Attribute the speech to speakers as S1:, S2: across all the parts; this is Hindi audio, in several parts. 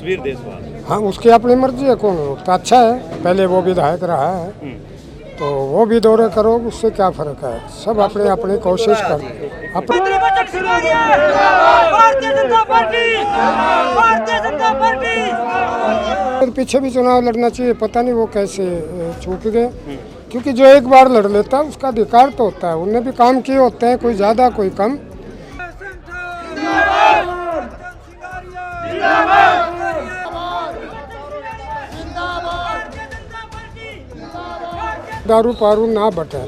S1: तस्वीर देशवाल।
S2: हाँ, उसकी अपनी मर्जी है, कौन रोकता। अच्छा है, पहले वो विधायक रहा है तो वो भी दौरे करो, उससे क्या फर्क है। सब अपने अपनी कोशिश कर पीछे भी चुनाव लड़ना चाहिए। पता नहीं वो कैसे चूक गए, क्योंकि जो एक बार लड़ लेता है उसका अधिकार तो होता है। उनने भी काम किए होते हैं, कोई ज़्यादा कोई कम। दारू पारू ना बटे,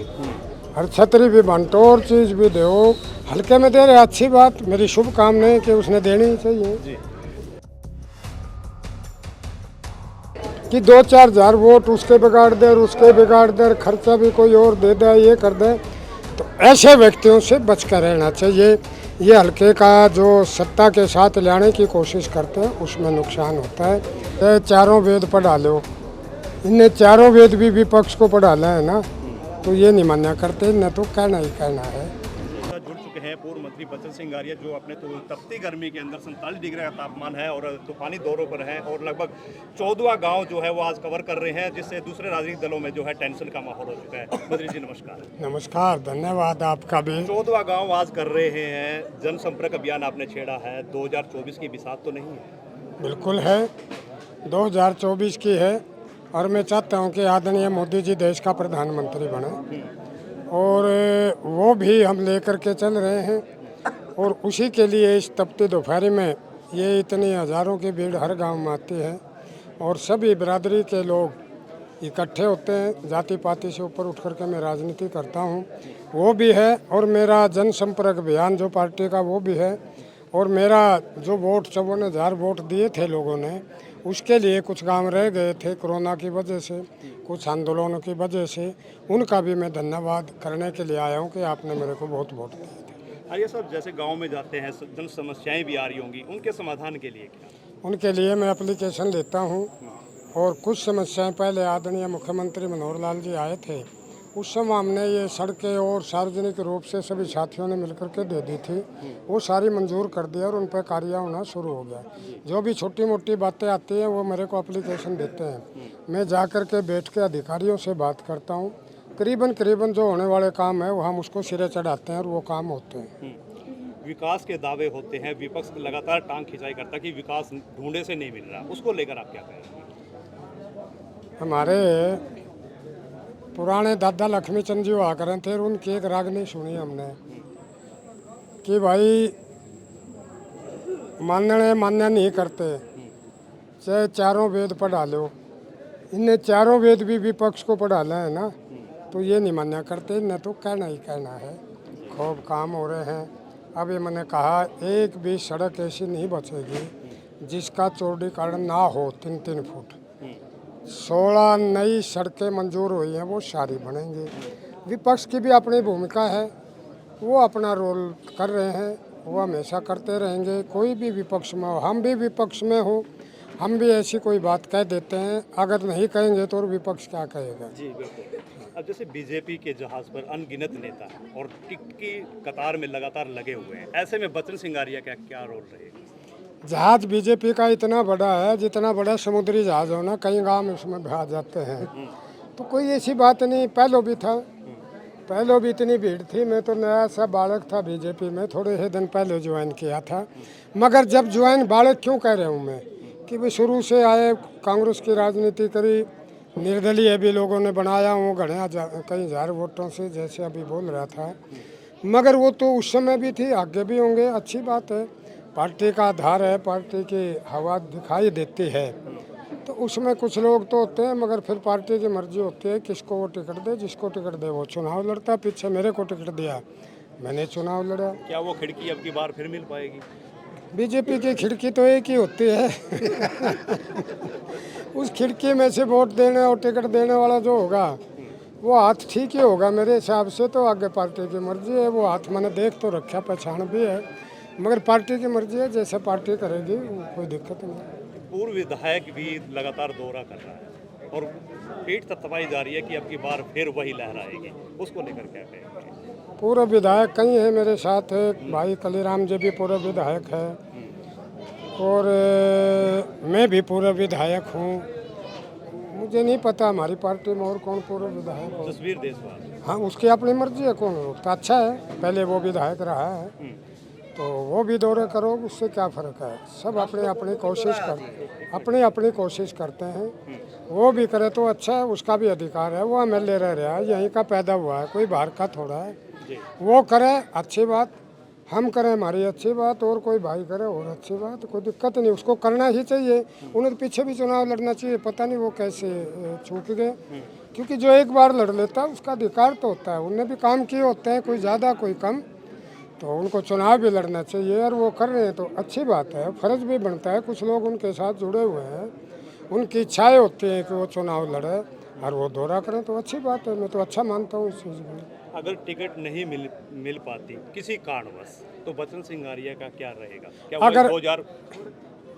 S2: हर छतरी भी बांटो और चीज भी दो। हल्के में दे रहे, अच्छी बात, मेरी शुभकामनाएं कि उसने देनी चाहिए। कि 2-4 हजार वोट उसके बिगाड़ दे और उसके बिगाड़ दे, खर्चा भी कोई और दे दे, ये कर दे, तो ऐसे व्यक्तियों से बच कर रहना चाहिए। ये हल्के का जो सत्ता के साथ लाने की कोशिश करते हैं उसमें नुकसान होता है। ये चारों वेद पढ़ा लो, इनने चारों वेद भी विपक्ष को पढ़ाना है ना, तो ये नहीं मान्या करते, न तो कहना ही कहना है।
S1: जुड़ चुके हैं पूर्व मंत्री बचन सिंह आर्य, जो अपने तो तपती गर्मी के अंदर 47 डिग्री का तापमान है और तूफानी दौरों पर हैं और लगभग 14वां गांव जो है वो आज कवर कर रहे हैं, जिससे दूसरे राजनीतिक दलों में जो है टेंशन का माहौल हो चुका है। मंत्री जी नमस्कार।
S2: नमस्कार, धन्यवाद आपका भी।
S1: 14वां गांव आज कर रहे हैं, जनसंपर्क अभियान आपने छेड़ा है। 2024 की बिसात तो नहीं है?
S2: बिल्कुल है, 2024 की है और मैं चाहता हूं कि आदरणीय मोदी जी देश का प्रधानमंत्री बने और वो भी हम लेकर के चल रहे हैं। और उसी के लिए इस तपती दोपहर में ये इतनी हज़ारों की भीड़ हर गांव में आती है और सभी बिरादरी के लोग इकट्ठे होते हैं। जाति पाति से ऊपर उठ कर के मैं राजनीति करता हूं, वो भी है। और मेरा जनसंपर्क अभियान जो पार्टी का वो भी है। और मेरा जो वोट 54,000 वोट दिए थे लोगों ने, उसके लिए कुछ गांव रह गए थे कोरोना की वजह से, कुछ आंदोलनों की वजह से, उनका भी मैं धन्यवाद करने के लिए आया हूं कि आपने मेरे को बहुत वोट दिए थे।
S1: आर्य साहब, जैसे गांव में जाते हैं जन समस्याएं भी आ रही होंगी, उनके समाधान के लिए क्या?
S2: उनके लिए मैं एप्लीकेशन लेता हूं और कुछ समस्याएं पहले आदरणीय मुख्यमंत्री मनोहर लाल जी आए थे, उस समय हमने ये सड़कें और सार्वजनिक रूप से सभी साथियों ने मिलकर के दे दी थी, वो सारी मंजूर कर दिया और उन पर कार्य होना शुरू हो गया। जो भी छोटी मोटी बातें आती हैं वो मेरे को एप्लीकेशन देते हैं, मैं जा कर के बैठ के अधिकारियों से बात करता हूँ। करीबन जो होने वाले काम है वो हम उसको सिरे चढ़ाते हैं और वो काम होते हैं।
S1: विकास के दावे होते हैं, विपक्ष लगातार टांग खिंचाई करता है कि विकास ढूंढे से नहीं मिल रहा, उसको लेकर आप क्या कहेंगे?
S2: हमारे पुराने दादा लक्ष्मी चंद जी हुआ करते थे, उनकी एक रागनी सुनी हमने कि भाई मान्य नहीं करते, चाहे चारों वेद पढ़ा लो। इनने चारों वेद भी विपक्ष को पढ़ाना है ना, तो ये नहीं मान्य करते, न तो कहना ही कहना है। खूब काम हो रहे हैं। अभी मैंने कहा एक भी सड़क ऐसी नहीं बचेगी जिसका चौड़ीकरण ना हो 3-3 फुट। 16 नई सड़कें मंजूर हुई हैं, वो सारी बनेंगी। विपक्ष की भी अपनी भूमिका है, वो अपना रोल कर रहे हैं, वो हमेशा करते रहेंगे। कोई भी विपक्ष में हो, हम भी विपक्ष में हो, हम भी ऐसी कोई बात कह देते हैं। अगर नहीं कहेंगे तो विपक्ष क्या कहेगा।
S1: जी बिल्कुल। अब जैसे बीजेपी के जहाज पर अनगिनत नेता और टिकट की कतार में लगातार लगे हुए हैं, ऐसे में बचन सिंह आर्य का क्या रोल रहेगा?
S2: जहाज बीजेपी का इतना बड़ा है, जितना बड़ा समुद्री जहाज हो ना, कई गाँव में उसमें आ जाते हैं, तो कोई ऐसी बात नहीं। पहले भी था, पहले भी इतनी भीड़ थी। मैं तो नया सा बालक था बीजेपी में, थोड़े ही दिन पहले ज्वाइन किया था। मगर जब ज्वाइन बालक क्यों कह रहा हूँ मैं, कि भाई शुरू से आए, कांग्रेस की राजनीति करी, निर्दलीय भी लोगों ने बनाया हूँ कई हजार वोटों से, जैसे अभी बोल रहा था। मगर वो तो उस समय भी थी, आगे भी होंगे, अच्छी बात है। पार्टी का आधार है, पार्टी की हवा दिखाई देती है, तो उसमें कुछ लोग तो होते हैं, मगर फिर पार्टी की मर्जी होती है किसको वो टिकट दे। जिसको टिकट दे वो चुनाव लड़ता। पीछे मेरे को टिकट दिया, मैंने चुनाव लड़ा।
S1: क्या वो खिड़की अब की बार फिर मिल पाएगी?
S2: बीजेपी की खिड़की तो एक ही होती है उस खिड़की में से वोट देने और टिकट देने वाला जो होगा वो हाथ ठीक ही होगा मेरे हिसाब से। तो आगे पार्टी की मर्जी है, वो हाथ मैंने देख तो रखा, पहचान भी है, मगर पार्टी की मर्जी है, जैसे पार्टी करेगी कोई दिक्कत नहीं।
S1: पूर्व विधायक भी लगातार दौरा कर रहा है और पीठ थपथपाई जा रही है कि अब की बार फिर वही लहराएगी, उसको लेकर क्या कहेंगे?
S2: पूर्व विधायक कई हैं मेरे साथ है, भाई कलीराम जी भी पूर्व विधायक है, और मैं भी पूरा विधायक हूँ। मुझे नहीं पता हमारी पार्टी में और कौन पूरा विधायक हो।
S1: तस्वीर देशवाल।
S2: हाँ, उसकी अपनी मर्जी है, कौन हो तो अच्छा है, पहले वो विधायक रहा है तो वो भी दौरे करो, उससे क्या फ़र्क है। सब अपनी अपनी कोशिश करते हैं। वो भी करे तो अच्छा है, उसका भी अधिकार है, वो MLA रह रहा है, यहीं का पैदा हुआ है, कोई बाहर का थोड़ा है। वो करे अच्छी बात, हम करें हमारी अच्छी बात, और कोई भाई करे और अच्छी बात, कोई दिक्कत नहीं, उसको करना ही चाहिए। उन्हें तो पीछे भी चुनाव लड़ना चाहिए, पता नहीं वो कैसे चूक गए, क्योंकि जो एक बार लड़ लेता है उसका अधिकार तो होता है, उनने भी काम किए होते हैं, कोई ज़्यादा कोई कम, तो उनको चुनाव भी लड़ना चाहिए। और वो कर रहे हैं तो अच्छी बात है, फ़र्ज भी बनता है। कुछ लोग उनके साथ जुड़े हुए हैं, उनकी इच्छाएं होती हैं कि वो चुनाव लड़े और वो दौरा करें, तो अच्छी बात है, मैं तो अच्छा मानता हूँ इस चीज़ को।
S1: अगर टिकट नहीं मिल पाती किसी कारणवश, तो बचन सिंह आर्य का क्या रहेगा? क्या वो
S2: अगर
S1: 2000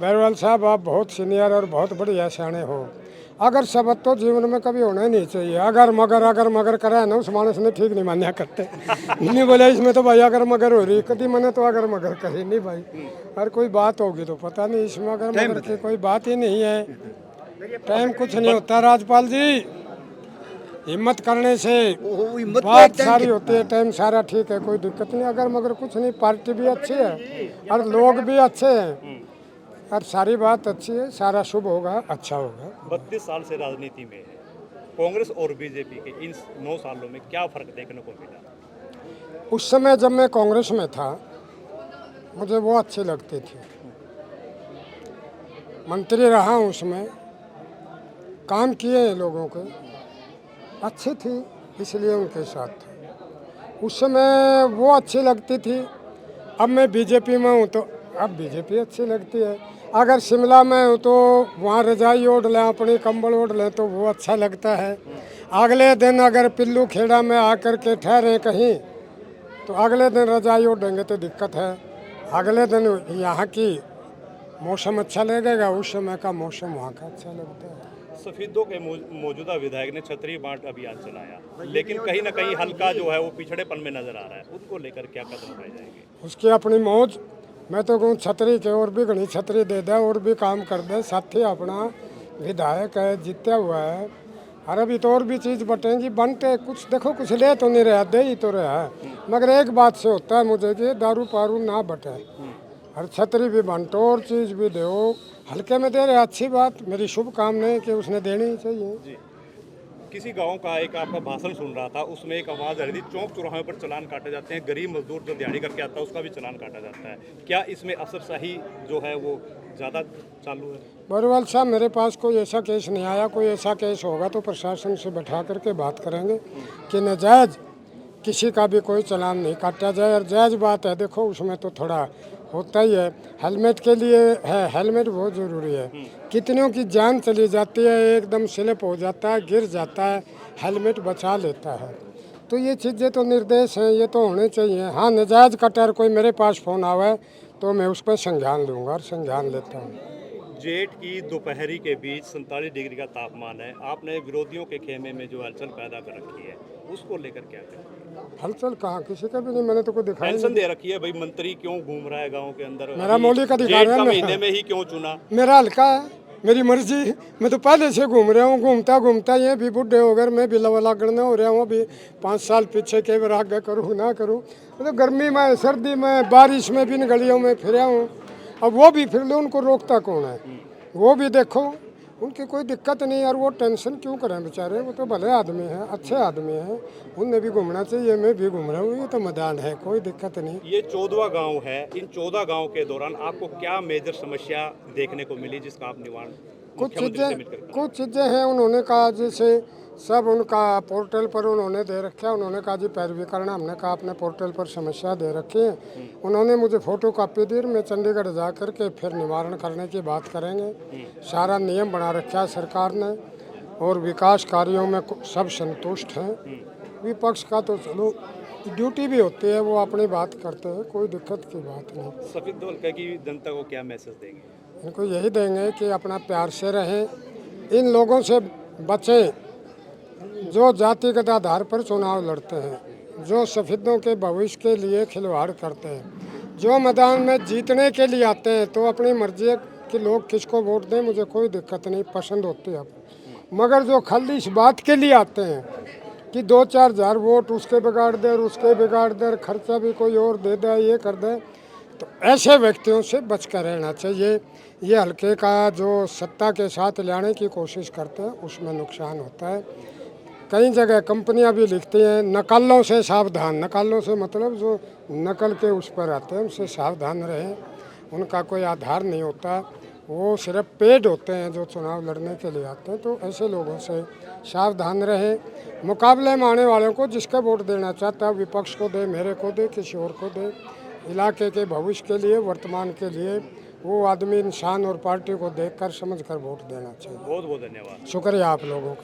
S2: बैरवाल साहब, आप बहुत सीनियर और बहुत बढ़िया सियाने हो। अगर सबक तो जीवन में कभी होना ही नहीं चाहिए। अगर मगर करे ना, उस मानस ने ठीक नहीं मान्या करते। नहीं बोले इसमें तो भाई अगर मगर हो रही, कभी मैंने तो अगर मगर करी नहीं भाई। अगर कोई बात होगी तो पता नहीं, इसमें अगर मगर की कोई बात ही नहीं है। टाइम कुछ नहीं होता राजपाल जी, हिम्मत करने से बात सारी होती है, टाइम सारा ठीक है, कोई दिक्कत नहीं। अगर मगर कुछ नहीं, पार्टी भी अच्छी है और लोग भी अच्छे हैं और सारी बात अच्छी है, सारा शुभ होगा, अच्छा होगा।
S1: 32 साल से राजनीति में है, कांग्रेस और बीजेपी के इन 9 सालों में क्या फर्क देखने को मिला?
S2: उस समय जब मैं कांग्रेस में था, मुझे वो अच्छी लगती थी, मंत्री रहा हूँ उसमें, काम किए हैं लोगों के, अच्छी थी, इसलिए उनके साथ था। उस समय वो अच्छी लगती थी। अब मैं बीजेपी में हूँ तो अब बीजेपी अच्छी लगती है। अगर शिमला में हूँ तो वहाँ रजाई ओढ़ लें, अपनी कंबल ओढ़ लें तो वो अच्छा लगता है। अगले दिन अगर पिल्लू खेड़ा में आकर के ठहरे कहीं, तो अगले दिन रजाई ओढ़ेंगे तो दिक्कत है। अगले दिन यहाँ की मौसम अच्छा लगेगा, उस समय का मौसम वहाँ का अच्छा लगता है।
S1: सफेदों के मौजूदा विधायक ने छतरी बांट अभियान चलाया, लेकिन कहीं ना कहीं हल्का जो है वो पिछड़ेपन में नजर आ रहा है, उनको लेकर क्या कदम उठाए जाएंगे?
S2: उसकी अपनी मौज, मैं तो कहूँ छतरी के और भी घनी छतरी दे दे और भी काम कर दे। साथी अपना विधायक है, जीता हुआ है, और अभी तो और भी चीज़ बटेंगी, बनते कुछ देखो, कुछ ले तो नहीं रहा, दे ही तो रहा है। मगर एक बात से होता है मुझे कि दारू पारू ना बटे, और छतरी भी बंटो और चीज़ भी दो, हल्के में दे रहे, अच्छी बात, मेरी शुभकामनाएं है कि उसने देनी ही चाहिए।
S1: जी, किसी गांव का एक आपका भाषण सुन रहा था, उसमें एक आवाज़ आ रही थी, चौक चौराहे पर चलान काटे जाते हैं, गरीब मजदूर जो दिहाड़ी करके आता है उसका भी चलान काटा जाता है, क्या इसमें अफसरशाही जो है वो ज़्यादा चालू है?
S2: बरवाल साहब, मेरे पास कोई ऐसा केस नहीं आया। कोई ऐसा केस होगा तो प्रशासन से बैठा करके बात करेंगे कि नाजायज किसी का भी कोई चालान नहीं काटा जाए। और जायज़ बात है, देखो उसमें तो थोड़ा होता ही है, हेलमेट के लिए है, हेलमेट बहुत ज़रूरी है। कितनों की जान चली जाती है, एकदम स्लिप हो जाता है, गिर जाता है, हेलमेट बचा लेता है। तो ये चीज़ें तो निर्देश हैं, ये तो होने चाहिए। हाँ, नाजायज़ कटर कोई मेरे पास फ़ोन आवे तो मैं उस पर संज्ञान लूँगा और संज्ञान लेता हूँ।
S1: जेठ की दोपहरी के बीच 47 डिग्री का तापमान है, आपने विरोधियों के खेमे में जो हलचल पैदा कर रखी है, उसको लेकर क्या करेंगे?
S2: हलचल कहाँ, किसी का भी नहीं, मैंने तो कोई दिखाई नहीं।
S1: टेंशन दे रखी है भाई, मंत्री क्यों घूम रहा है गांव के अंदर,
S2: मेरा मौलिक अधिकार
S1: जेठ
S2: है,
S1: का
S2: मैं-
S1: महीने में ही क्यों चुना?
S2: मेरा हल्का है, मेरी मर्जी, मैं तो पहले से घूम रहा हूँ, घूमता घूमता ये भी बूढ़े हो गए, मैं भी लागण हो रहा हूँ। अभी 5 साल पीछे के बार आगे करूँ ना करूँ, मतलब गर्मी में, सर्दी में, बारिश में भी इन गलियों में फिरा हूँ। अब वो भी फिर लो, उनको रोकता कौन है? वो भी देखो, उनकी कोई दिक्कत नहीं। और वो टेंशन क्यों करें बेचारे, वो तो भले आदमी हैं, अच्छे आदमी हैं, उन्हें भी घूमना चाहिए, मैं भी घूम रहा हूँ, ये तो मैदान है, कोई दिक्कत नहीं।
S1: ये 14वां गांव है, इन 14 गांव के दौरान आपको क्या मेजर समस्या देखने को मिली जिसका आप निवारण मुख्यमंत्री से मिलकर करें?
S2: कुछ चीज़ें हैं, उन्होंने कहा जैसे सब उनका पोर्टल पर उन्होंने दे रखा है, उन्होंने कहा जी पैरवी करना, हमने कहा अपने पोर्टल पर समस्या दे रखी है। उन्होंने मुझे फ़ोटो कापी दी, मैं चंडीगढ़ जा कर के फिर निवारण करने की बात करेंगे। सारा नियम बना रखा है सरकार ने, और विकास कार्यों में सब संतुष्ट हैं। विपक्ष का तो चलो ड्यूटी भी होती है, वो अपनी बात करते हैं, कोई दिक्कत की बात नहीं।
S1: सफेद दल की जनता को क्या मैसेज देंगे?
S2: इनको यही देंगे कि अपना प्यार से रहें, इन लोगों से बचें जो जातिगत आधार पर चुनाव लड़ते हैं, जो सफेदों के भविष्य के लिए खिलवाड़ करते हैं। जो मैदान में जीतने के लिए आते हैं तो अपनी मर्जी है कि लोग किसको वोट दें, मुझे कोई दिक्कत नहीं, पसंद होती है। मगर जो खाली इस बात के लिए आते हैं कि 2-4 हज़ार वोट उसके बिगाड़ दे और उसके बिगाड़ दे और खर्चा भी कोई और दे दे, ये कर दे, तो ऐसे व्यक्तियों से बच कर रहना चाहिए। ये हल्के का जो सत्ता के साथ लाने की कोशिश करते हैं उसमें नुकसान होता है। कई जगह कंपनियां भी लिखती हैं नकलों से सावधान। नकलों से मतलब जो नकल के उस पर आते हैं उनसे सावधान रहें, उनका कोई आधार नहीं होता, वो सिर्फ पेड होते हैं जो चुनाव लड़ने के लिए आते हैं। तो ऐसे लोगों से सावधान रहें। मुकाबले में आने वालों को जिसका वोट देना चाहता है, विपक्ष को दे, मेरे को दे, किसी और को दे, इलाके के भविष्य के लिए, वर्तमान के लिए, वो आदमी इंसान और पार्टी को देखकर समझकर वोट देना चाहिए।
S1: बहुत बहुत धन्यवाद।
S2: शुक्रिया आप लोगों का।